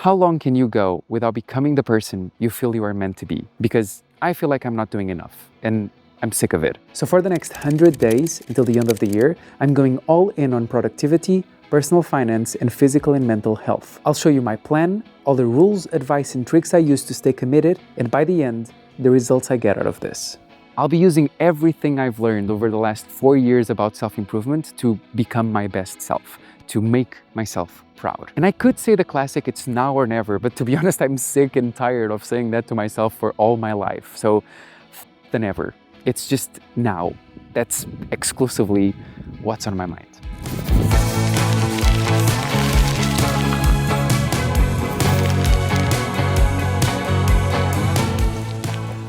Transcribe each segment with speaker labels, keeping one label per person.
Speaker 1: How long can you go without becoming the person you feel you are meant to be? Because I feel like I'm not doing enough and I'm sick of it. So for the next 100 days until the end of the year, I'm going all in on productivity, personal finance, and physical and mental health. I'll show you my plan, all the rules, advice, and tricks I use to stay committed, and by the end, the results I get out of this. I'll be using everything I've learned over the last 4 years about self-improvement to become my best self, to make myself proud. And I could say the classic, it's now or never, but to be honest, I'm sick and tired of saying that to myself for all my life. So, the never. It's just now. That's exclusively what's on my mind.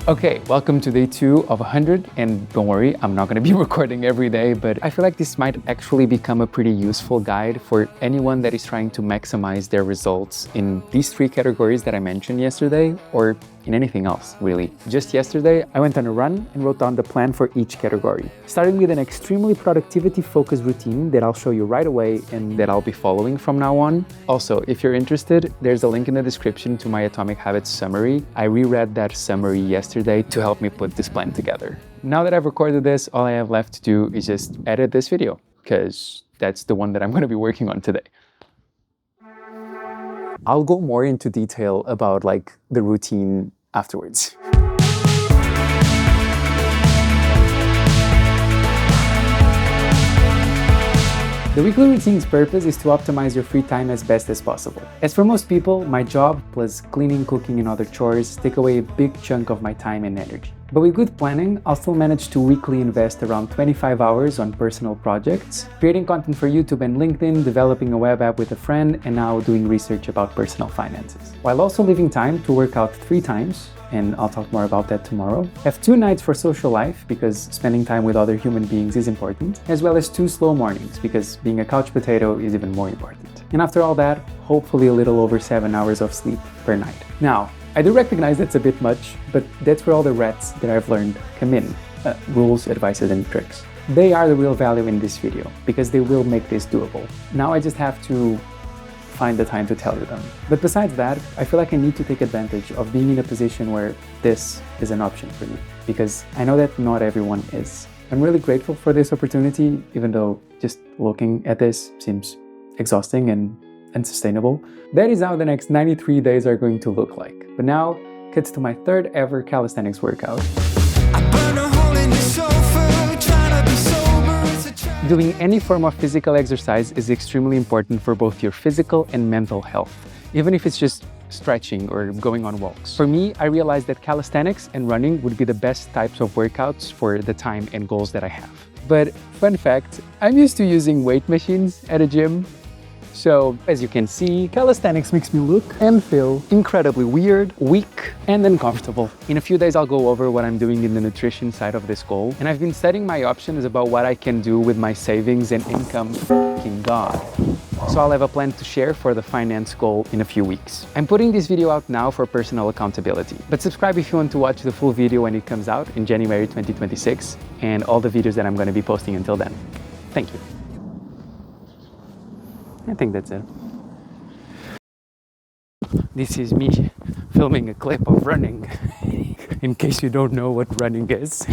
Speaker 1: Okay, welcome to day 2 of 100, and don't worry, I'm not going to be recording every day, but I feel like this might actually become a pretty useful guide for anyone that is trying to maximize their results in these 3 categories that I mentioned yesterday, or in anything else, really. Just yesterday, I went on a run and wrote down the plan for each category, starting with an extremely productivity-focused routine that I'll show you right away and that I'll be following from now on. Also, if you're interested, there's a link in the description to my Atomic Habits summary. I reread that summary yesterday to help me put this plan together. Now that I've recorded this, all I have left to do is just edit this video, because that's the one that I'm going to be working on today. I'll go more into detail about the routine afterwards. The weekly routine's purpose is to optimize your free time as best as possible. As for most people, my job plus cleaning, cooking, and other chores take away a big chunk of my time and energy. But with good planning, I'll still manage to weekly invest around 25 hours on personal projects, creating content for YouTube and LinkedIn, developing a web app with a friend, and now doing research about personal finances. While also leaving time to work out 3 times, and I'll talk more about that tomorrow. Have 2 nights for social life, because spending time with other human beings is important, as well as 2 slow mornings, because being a couch potato is even more important. And after all that, hopefully a little over 7 hours of sleep per night. Now, I do recognize that's a bit much, but that's where all the rats that I've learned come in. Rules, advices, and tricks. They are the real value in this video, because they will make this doable. Now I just have to find the time to tell you them. But besides that, I feel like I need to take advantage of being in a position where this is an option for me, because I know that not everyone is. I'm really grateful for this opportunity, even though just looking at this seems exhausting and unsustainable. That is how the next 93 days are going to look like. But now, cuts to my 3rd ever calisthenics workout. Doing any form of physical exercise is extremely important for both your physical and mental health, even if it's just stretching or going on walks. For me, I realized that calisthenics and running would be the best types of workouts for the time and goals that I have. But fun fact, I'm used to using weight machines at a gym. So, as you can see, calisthenics makes me look and feel incredibly weird, weak, and uncomfortable. In a few days, I'll go over what I'm doing in the nutrition side of this goal, and I've been setting my options about what I can do with my savings and income. Fucking God. So I'll have a plan to share for the finance goal in a few weeks. I'm putting this video out now for personal accountability, but subscribe if you want to watch the full video when it comes out in January 2026, and all the videos that I'm going to be posting until then. Thank you. I think that's it. This is me filming a clip of running, in case you don't know what running is.